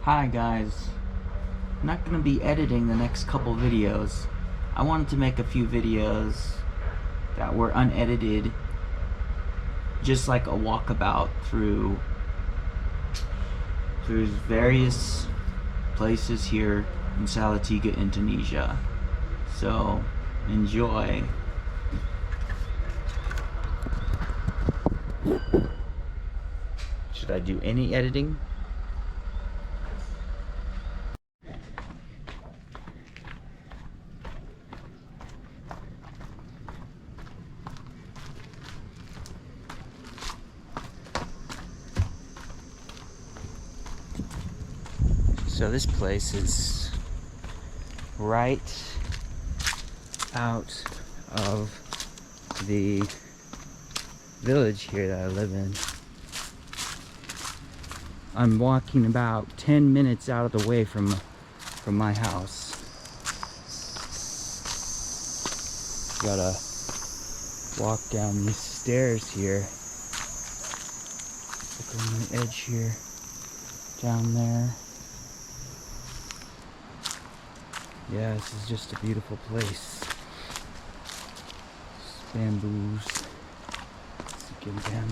Hi guys, I'm not going to be editing the next couple videos. I wanted to make a few videos that were unedited, just like a walkabout through various places here in Salatiga, Indonesia. So enjoy. Should I do any editing? So this place is right out of the village here that I live in. I'm walking about 10 minutes out of the way from my house. Gotta walk down these stairs here. Look on the edge here, down there. Yeah, this is just a beautiful place. Bamboos. Let's get down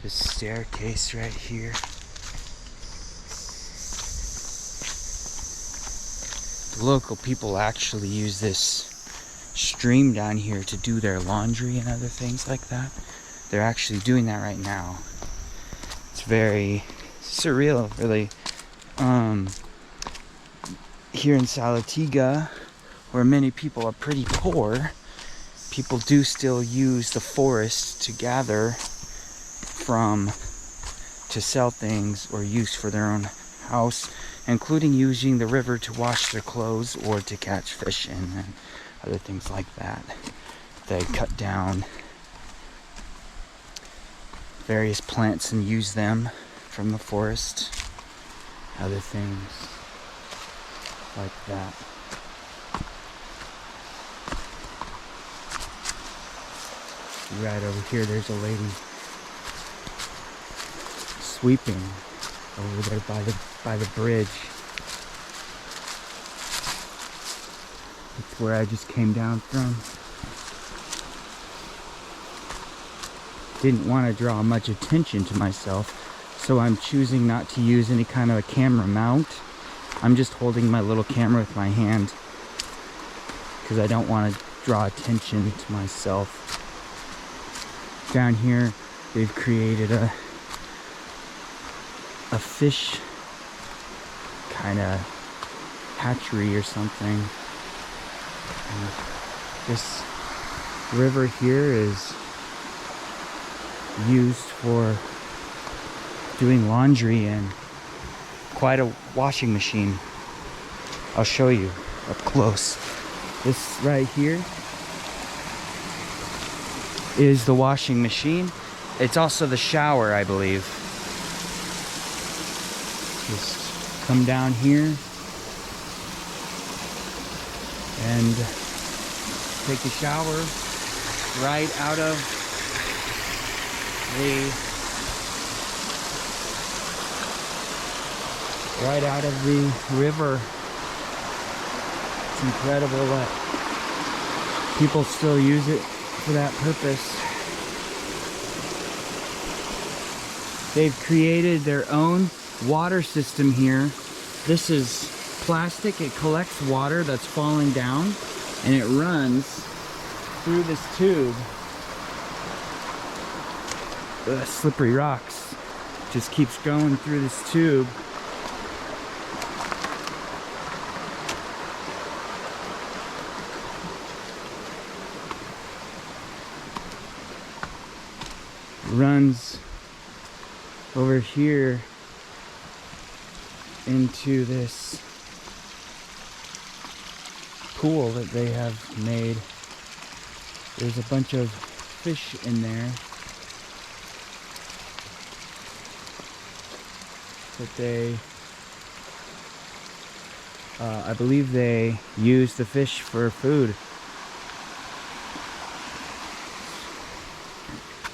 this staircase right here. The local people actually use this stream down here to do their laundry and other things like that. They're actually doing that right now. It's very surreal, really. Here in Salatiga, where many people are pretty poor, people do still use the forest to gather from, to sell things or use for their own house, including using the river to wash their clothes or to catch fish and other things like that. They cut down various plants and use them from the forest, other things like that. Right over here, there's a lady sweeping over there by the bridge. That's where I just came down from. Didn't want to draw much attention to myself, so I'm choosing not to use any kind of a camera mount. I'm just holding my little camera with my hand because I don't want to draw attention to myself. Down here, they've created a fish kind of hatchery or something. And this river here is used for doing laundry and quite a washing machine. I'll show you up close. This right here is the washing machine. It's also the shower, I believe. Just come down here and take a shower right out of the river. It's incredible that people still use it for that purpose. They've created their own water system here. This is plastic. It collects water that's falling down and it runs through this tube. Slippery rocks. Just keeps going through this tube. Runs over here into this pool that they have made. There's a bunch of fish in there that they I believe they use the fish for food.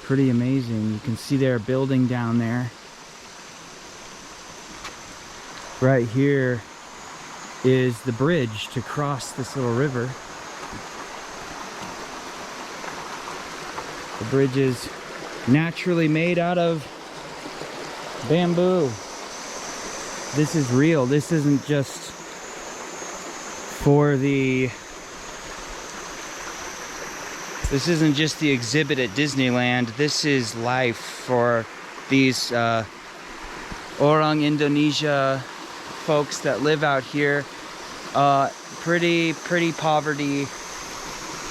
Pretty amazing. You can see they're building down there. Right here is the bridge to cross this little river. The bridge is naturally made out of bamboo. This is real. This isn't just for the... This isn't just the exhibit at Disneyland. This is life for these Orang Indonesia folks that live out here. Pretty poverty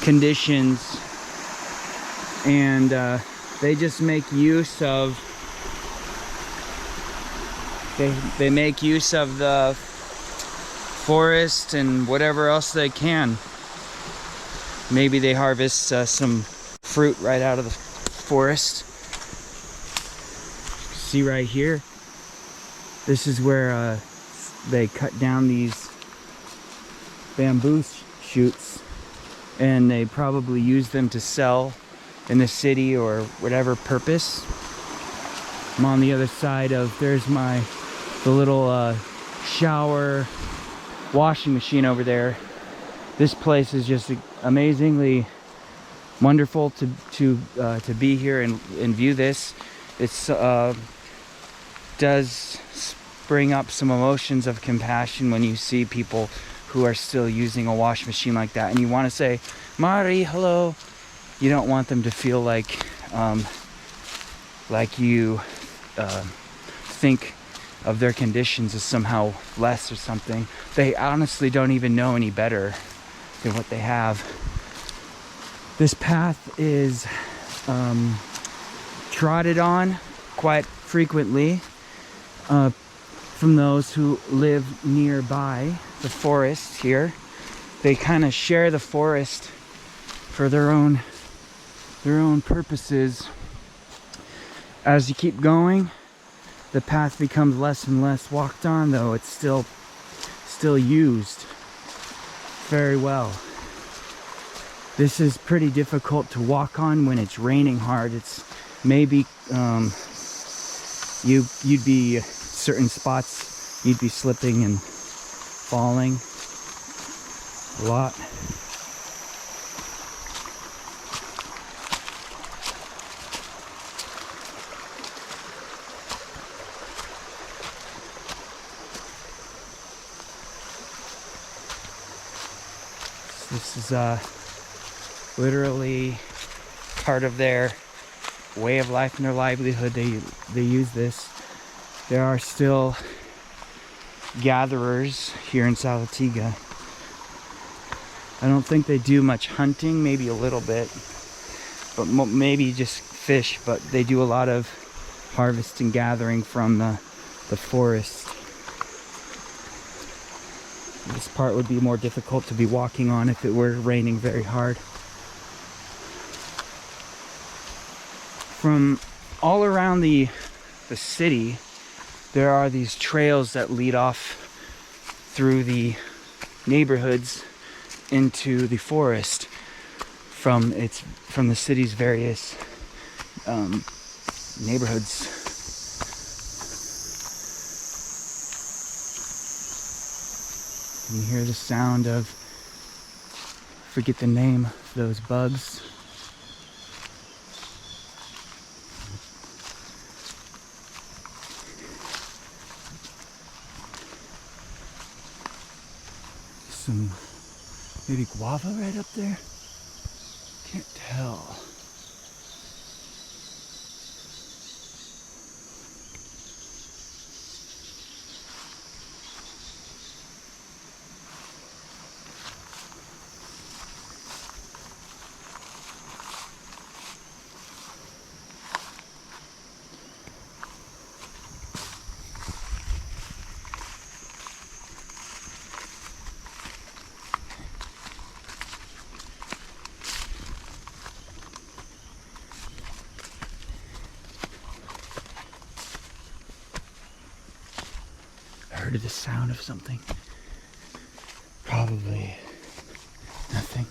conditions, and they just make use of they make use of the forest and whatever else they can. Maybe they harvest some fruit right out of the forest. See right here, this is where they cut down these bamboo shoots, and they probably use them to sell in the city or whatever purpose. I'm on the other side of, there's the little shower washing machine over there. This place is just amazingly wonderful to be here and view this. It's does spring up some emotions of compassion when you see people who are still using a wash machine like that, and you want to say, "Mari, hello." You don't want them to feel like you think of their conditions as somehow less or something. They honestly don't even know any better than what they have. This path is trotted on quite frequently from those who live nearby the forest here. They kind of share the forest for their own purposes. As you keep going, the path becomes less and less walked on, though it's still used very well. This is pretty difficult to walk on when it's raining hard. It's maybe you'd be certain spots you'd be slipping and falling a lot. This is literally part of their way of life and their livelihood. They use this. There are still gatherers here in Salatiga. I don't think they do much hunting, maybe a little bit, but maybe just fish, but they do a lot of harvest and gathering from the forest. This part would be more difficult to be walking on if it were raining very hard. From all around the city, there are these trails that lead off through the neighborhoods into the forest from the city's various neighborhoods. You can hear the sound of, forget the name of those bugs. Some maybe guava right up there. Can't tell. I heard the sound of something. Probably nothing.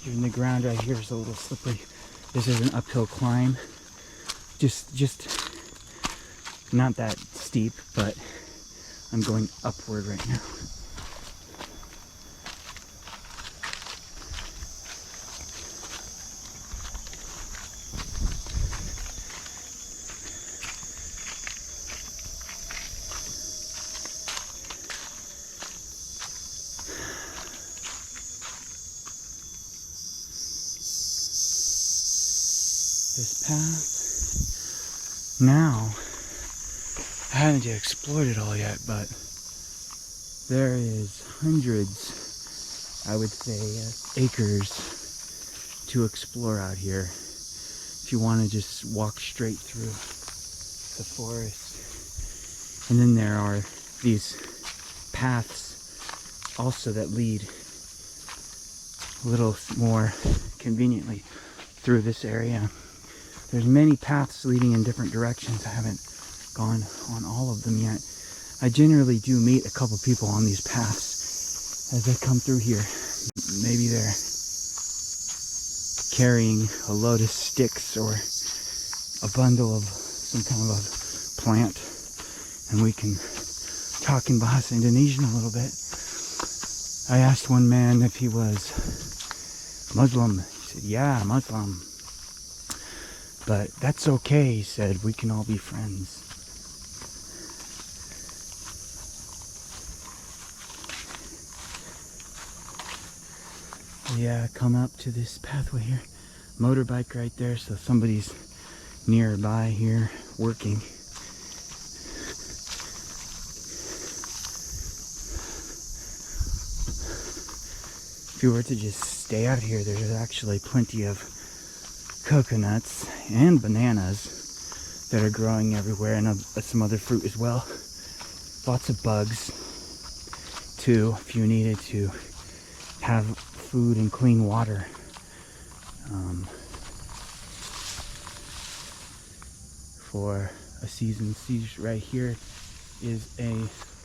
Even the ground right here is a little slippery. This is an uphill climb. Just not that steep, but I'm going upward right now. This path. Now, I haven't explored it all yet, but there is hundreds, I would say, acres to explore out here. If you want to just walk straight through the forest. And then there are these paths also that lead a little more conveniently through this area. There's many paths leading in different directions. I haven't gone on all of them yet. I generally do meet a couple people on these paths as I come through here. Maybe they're carrying a load of sticks or a bundle of some kind of a plant, and we can talk in Bahasa Indonesian a little bit. I asked one man if he was Muslim. He said, yeah, Muslim. But that's okay, he said. We can all be friends. Yeah, come up to this pathway here. Motorbike right there, so somebody's nearby here working. If you were to just stay out here, there's actually plenty of coconuts and bananas that are growing everywhere, and some other fruit as well. Lots of bugs too, if you needed to have food and clean water. For a season. See, right here is a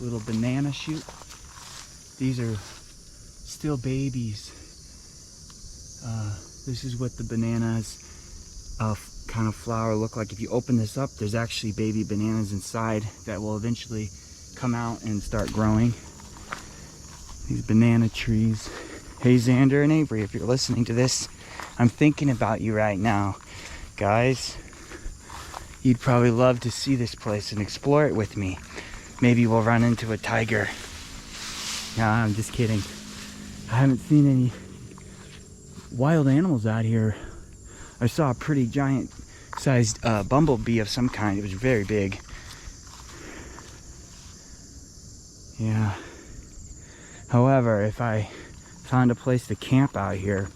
little banana shoot. These are still babies. This is what the bananas kind of flower look like. If you open this up, there's actually baby bananas inside that will eventually come out and start growing. These banana trees. Hey Xander and Avery, if you're listening to this, I'm thinking about you right now. Guys, you'd probably love to see this place and explore it with me. Maybe we'll run into a tiger. Nah, I'm just kidding. I haven't seen any wild animals out here. I saw a pretty giant sized bumblebee of some kind. It was very big. Yeah. However, if I found a place to camp out here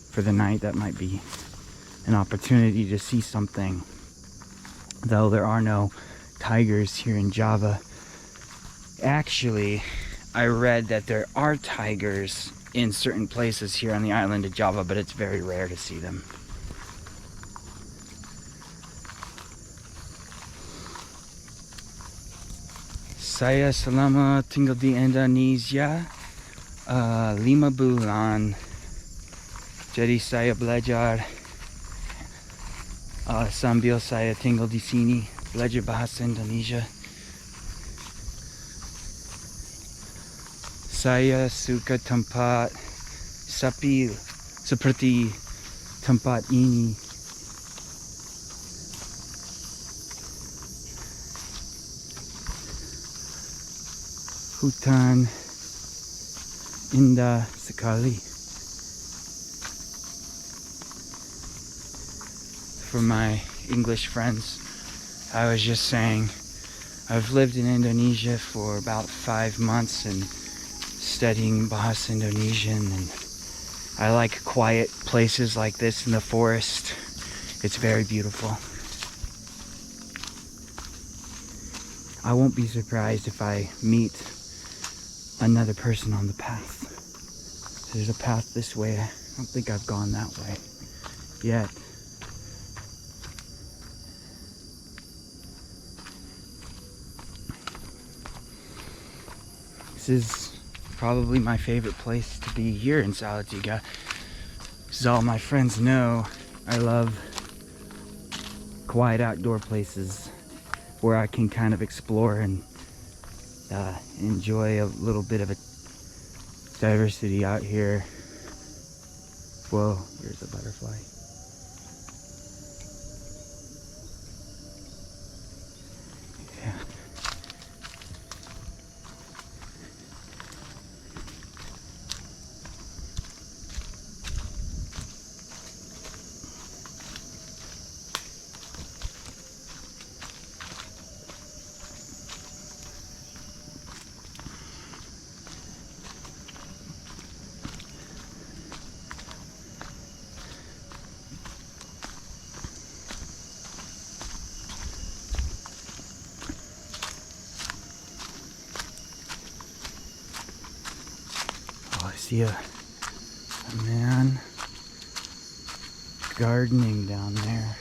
for the night, that might be an opportunity to see something. Though there are no tigers here in Java. Actually, I read that there are tigers in certain places here on the island of Java, but it's very rare to see them. Saya selama tinggal di Indonesia 5 bulan. Jadi saya belajar sambil saya tinggal di sini, belajar bahasa Indonesia. Saya suka tempat seperti tempat ini. Hutan indah sekali. For my English friends, I was just saying I've lived in Indonesia for about 5 months and studying Bahasa Indonesian, and I like quiet places like this in the forest. It's very beautiful. I won't be surprised if I meet another person on the path. There's a path this way. I don't think I've gone that way yet. This is probably my favorite place to be here in Salatiga. As all my friends know, I love quiet outdoor places where I can kind of explore and enjoy a little bit of a diversity out here. Whoa, here's a butterfly. Yeah. Oh, I see a man gardening down there.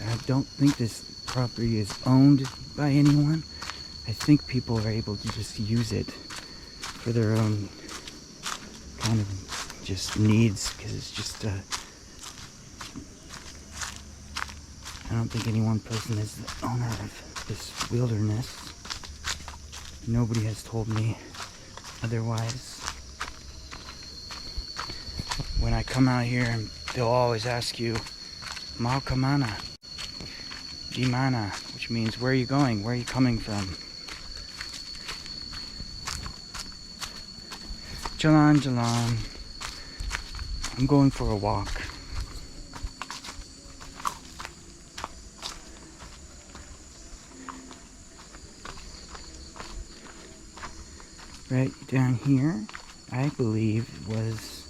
I don't think this property is owned by anyone. I think people are able to just use it for their own kind of just needs, because it's just I don't think any one person is the owner of this wilderness. Nobody has told me otherwise. When I come out here, they'll always ask you, "Mau kamana?" Di mana, which means, where are you going? Where are you coming from? Jalan, jalan. I'm going for a walk. Right down here, I believe, was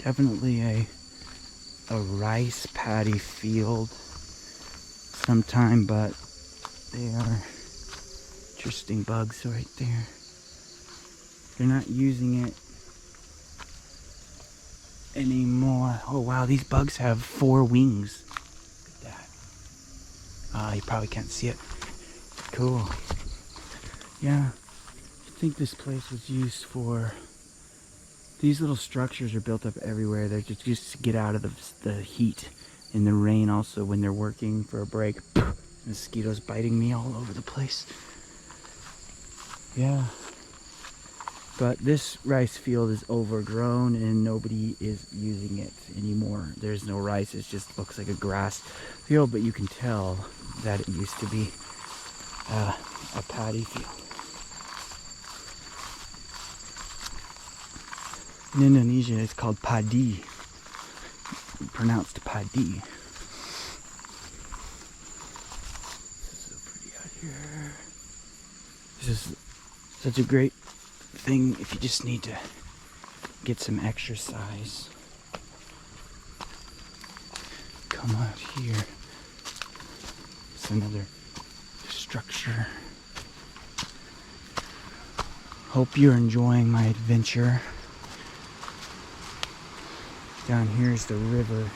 definitely a rice paddy field sometime, but they are interesting bugs right there. They're not using it anymore. Oh wow, these bugs have 4 wings. Look at that. You probably can't see it. Cool. Yeah, I think this place was used for... These little structures are built up everywhere. They're just used to get out of the heat and the rain also when they're working for a break. Mosquitoes biting me all over the place. Yeah. But this rice field is overgrown and nobody is using it anymore. There's no rice, it just looks like a grass field, but you can tell that it used to be a paddy field. In Indonesia, it's called padi, pronounced padi. So pretty out here. This is such a great thing if you just need to get some exercise. Come out here. It's another structure. Hope you're enjoying my adventure. Down here is the river.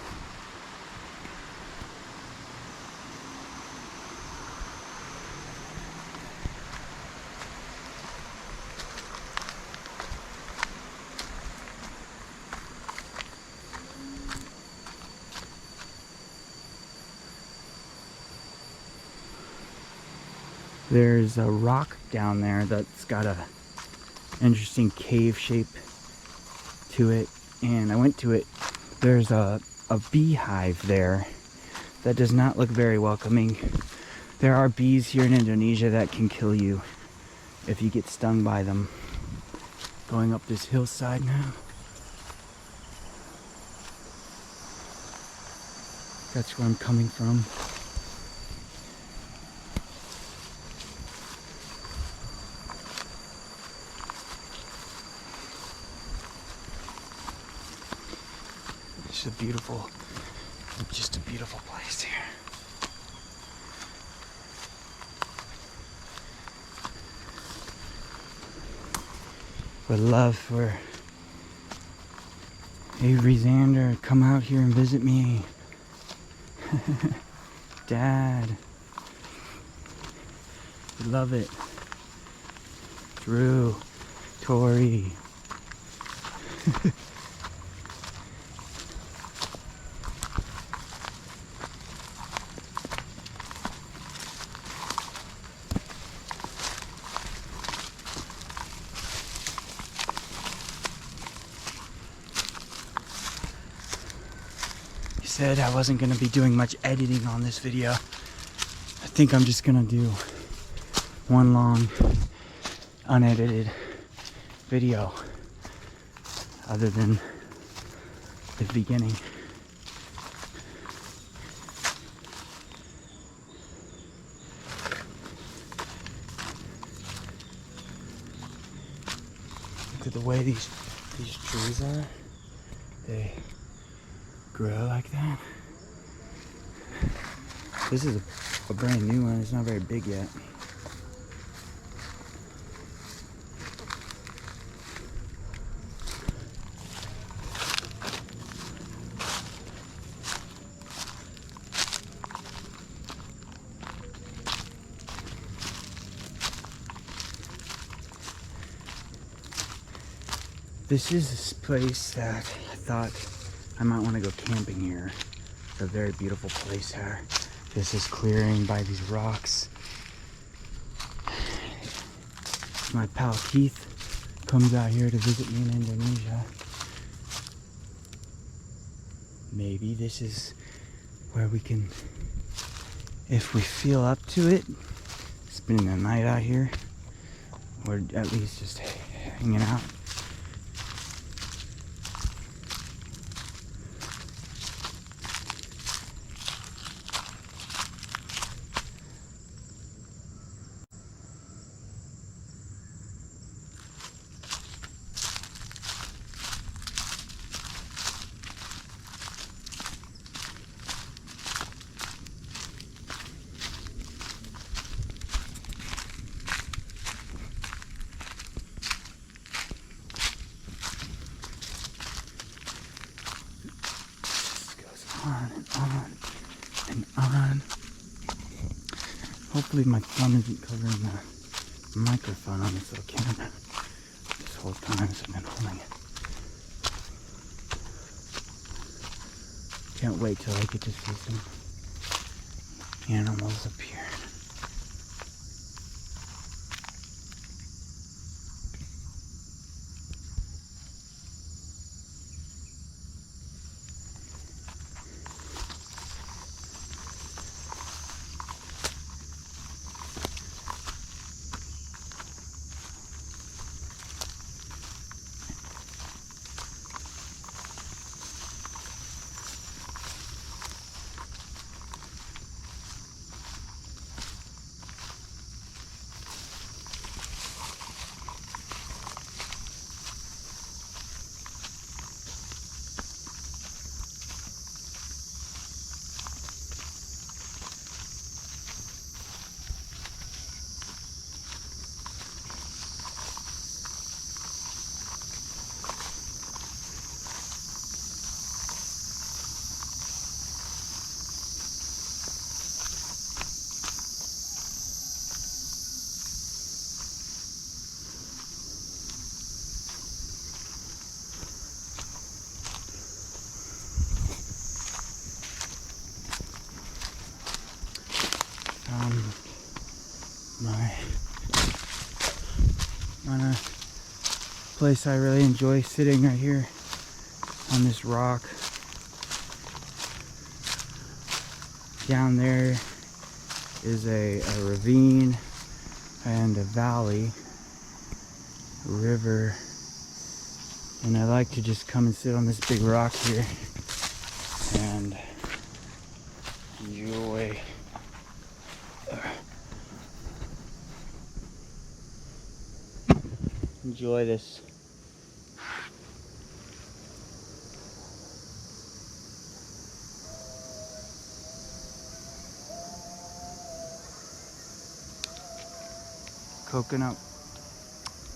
There's a rock down there that's got a interesting cave shape to it, and I went to it. There's a beehive there that does not look very welcoming. There are bees here in Indonesia that can kill you if you get stung by them. Going up this hillside now. That's where I'm coming from. It's just a beautiful place here. Would love for Avery Xander to come out here and visit me. Dad. Would love it. Drew. Tori. Said I wasn't going to be doing much editing on this video. I think I'm just going to do one long unedited video other than the beginning. Look at the way these trees are. They grow like that. This is a brand new one. It's not very big yet. This is a place that I thought I might want to go camping here. It's a very beautiful place here. This is clearing by these rocks. My pal Keith comes out here to visit me in Indonesia. Maybe this is where we can, if we feel up to it, spending the night out here, or at least just hanging out. On and on and on. Hopefully my thumb isn't covering the microphone on this little camera this whole time as I've been holding it. Can't wait till I get to see some animals up here. My place I really enjoy sitting right here on this rock. Down there is a ravine and a valley, a river, and I like to just come and sit on this big rock here and enjoy this. Coconut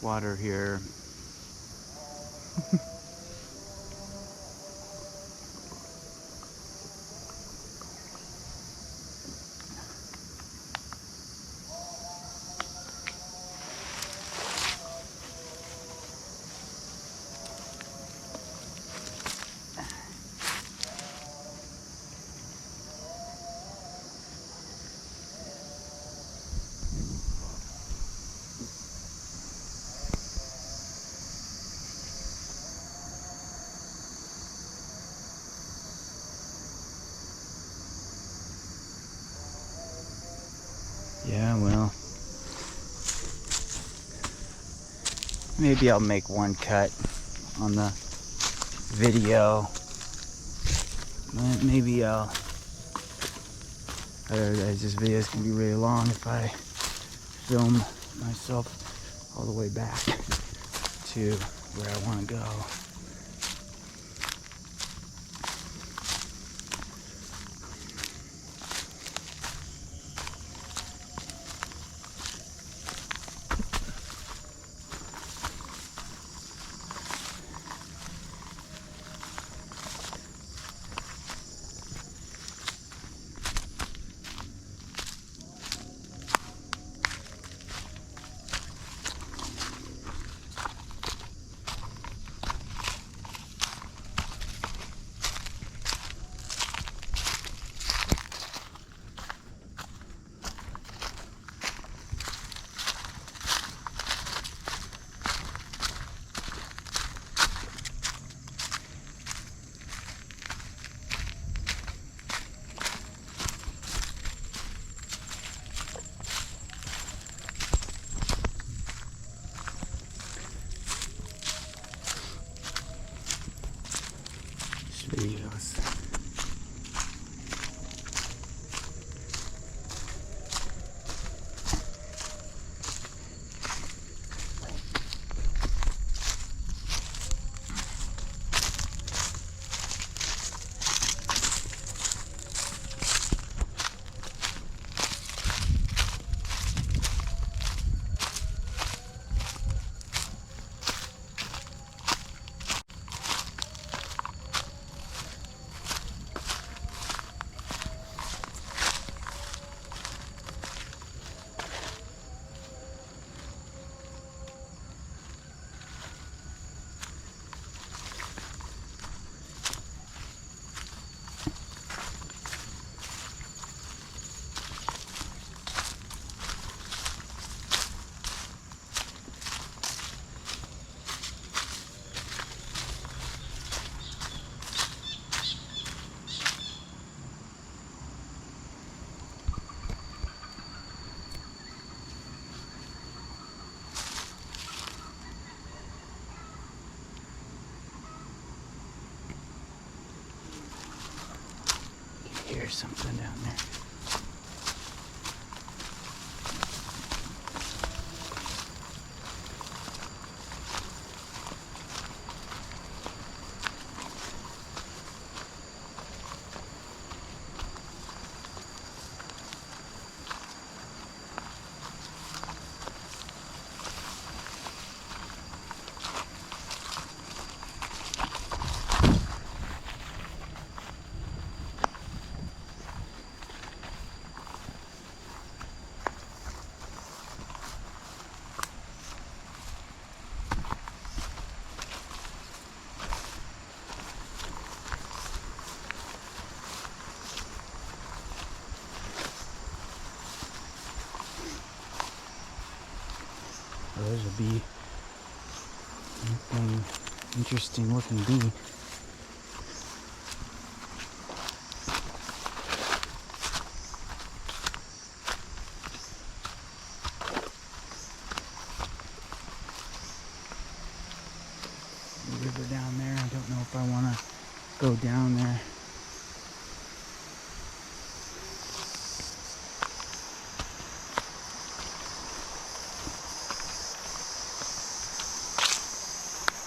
water here. Maybe I'll make one cut on the video. Maybe otherwise this video is gonna be really long if I film myself all the way back to where I want to go. Videos. Here's something down there. Well, there's a bee. Anything interesting looking bee. The river down there. I don't know if I want to go down there.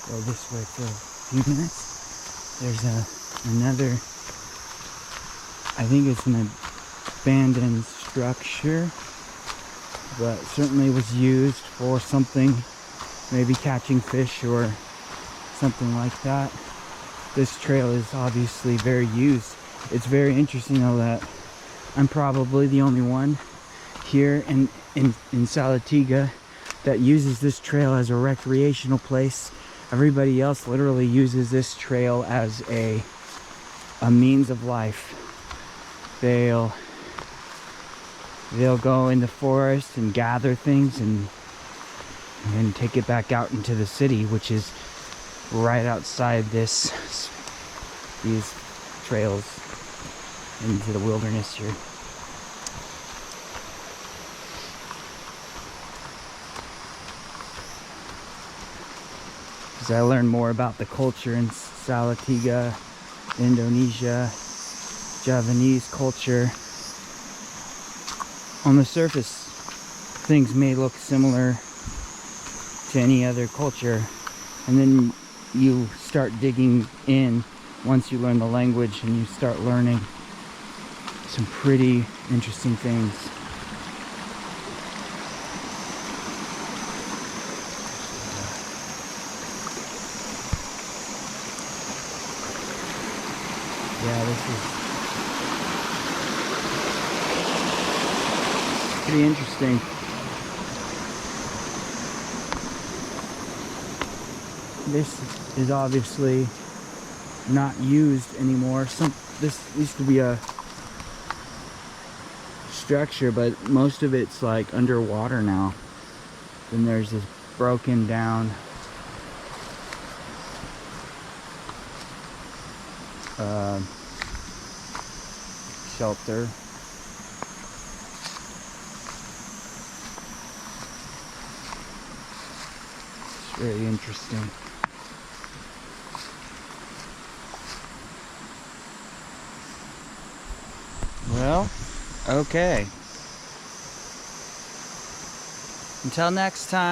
Go this way for a few minutes. There's another, I think it's an abandoned structure, but certainly was used for something, maybe catching fish or something like that. This trail is obviously very used. It's very interesting though that I'm probably the only one here in Salatiga that uses this trail as a recreational place. Everybody else literally uses this trail as a means of life. They'll go in the forest and gather things and then take it back out into the city, which is right outside these trails into the wilderness here. as I learn more about the culture in Salatiga, Indonesia, Javanese culture. On the surface, things may look similar to any other culture, and then you start digging in once you learn the language and you start learning some pretty interesting things. Yeah, this is pretty interesting. This is obviously not used anymore. This used to be a structure, but most of it's like underwater now. Then there's this broken down shelter. It's very interesting. Well, okay. Until next time.